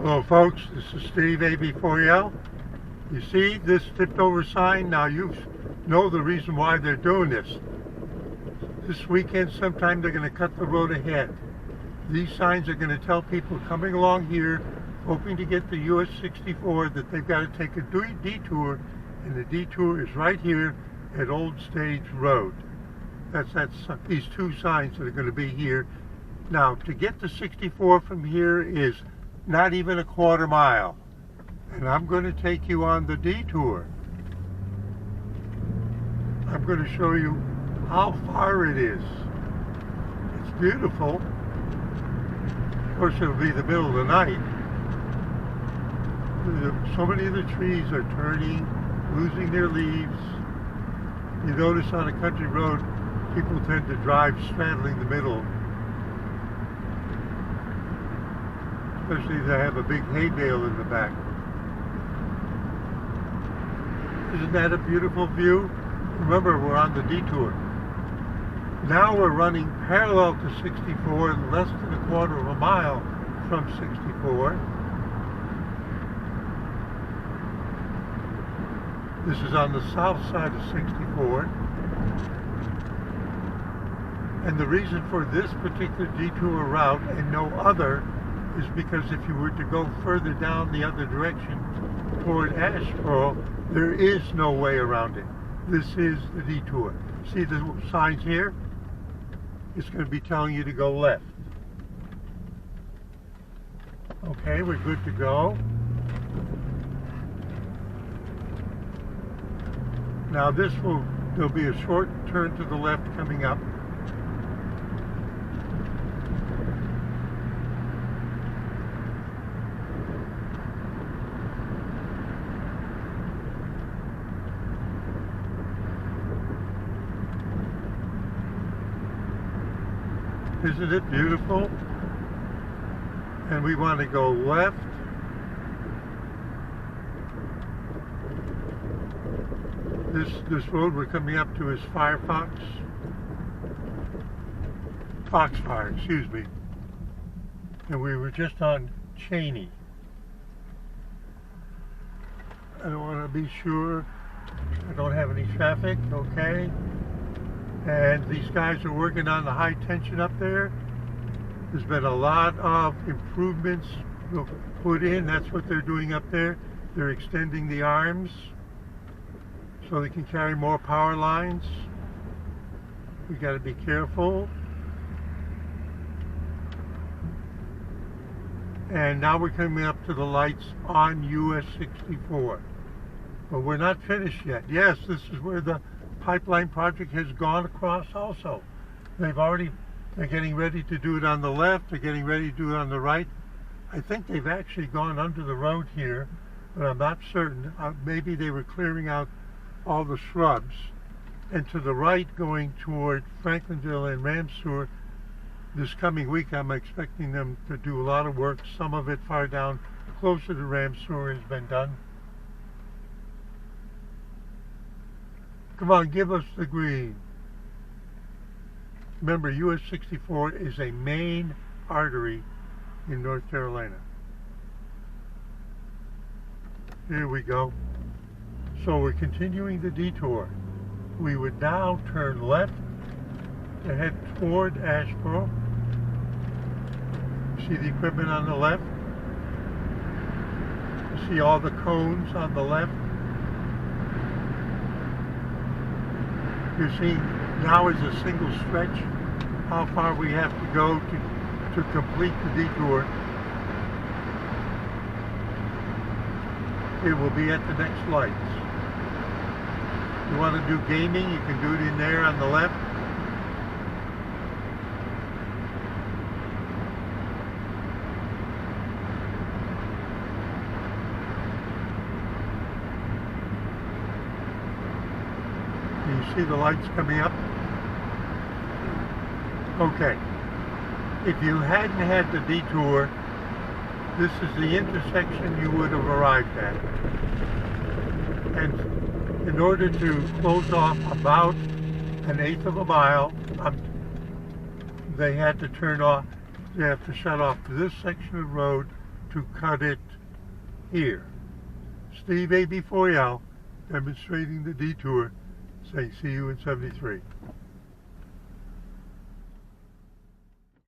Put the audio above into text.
Hello folks, this is Steve AB4L. You see this tipped over sign? Now you know the reason why they're doing this. This weekend sometime they're going to cut the road ahead. These signs are going to tell people coming along here hoping to get the US 64 that they've got to take a detour, and the detour is right here at Old Stage Road. That's these two signs that are going to be here. Now to get to 64 from here is not even a quarter mile, and I'm going to take you on the detour. I'm going to show you how far it is. It's beautiful. Of course it'll be the middle of the night. So many of the trees are turning, losing their leaves. You notice on a country road people tend to drive straddling the middle. Especially if they have a big hay bale in the back. Isn't that a beautiful view? Remember, we're on the detour. Now we're running parallel to 64 and less than a quarter of a mile from 64. This is on the south side of 64. And the reason for this particular detour route and no other is because if you were to go further down the other direction toward Asheboro, there is no way around it. This is the detour. See the signs here? It's going to be telling you to go left. Okay, we're good to go. Now there'll be a short turn to the left coming up. Isn't it beautiful? And we want to go left. This road we're coming up to is Foxfire, excuse me. And we were just on Cheney. I don't want to be sure. I don't have any traffic, okay. And these guys are working on the high tension up there. There's been a lot of improvements put in. That's what they're doing up there. They're extending the arms so they can carry more power lines. We got to be careful. And now we're coming up to the lights on US 64. But we're not finished yet. Yes, this is where the pipeline project has gone across also. They're getting ready to do it on the left, they're getting ready to do it on the right. I think they've actually gone under the road here, but I'm not certain. Maybe they were clearing out all the shrubs. And to the right, going toward Franklinville and Ramseur, this coming week I'm expecting them to do a lot of work. Some of it far down closer to Ramseur has been done. Come on, give us the green. Remember, US 64 is a main artery in North Carolina. Here we go. So we're continuing the detour. We would now turn left to head toward Asheboro. See the equipment on the left? You see all the cones on the left? You're seeing now is a single stretch how far we have to go to complete the detour. It will be at the next lights. You want to do gaming, you can do it in there on the left. See the lights coming up? Okay. If you hadn't had the detour, this is the intersection you would have arrived at. And in order to close off about 1/8 of a mile, they had to turn off, they have to shut off this section of road to cut it here. Steve AB4L, demonstrating the detour, saying see you in 73.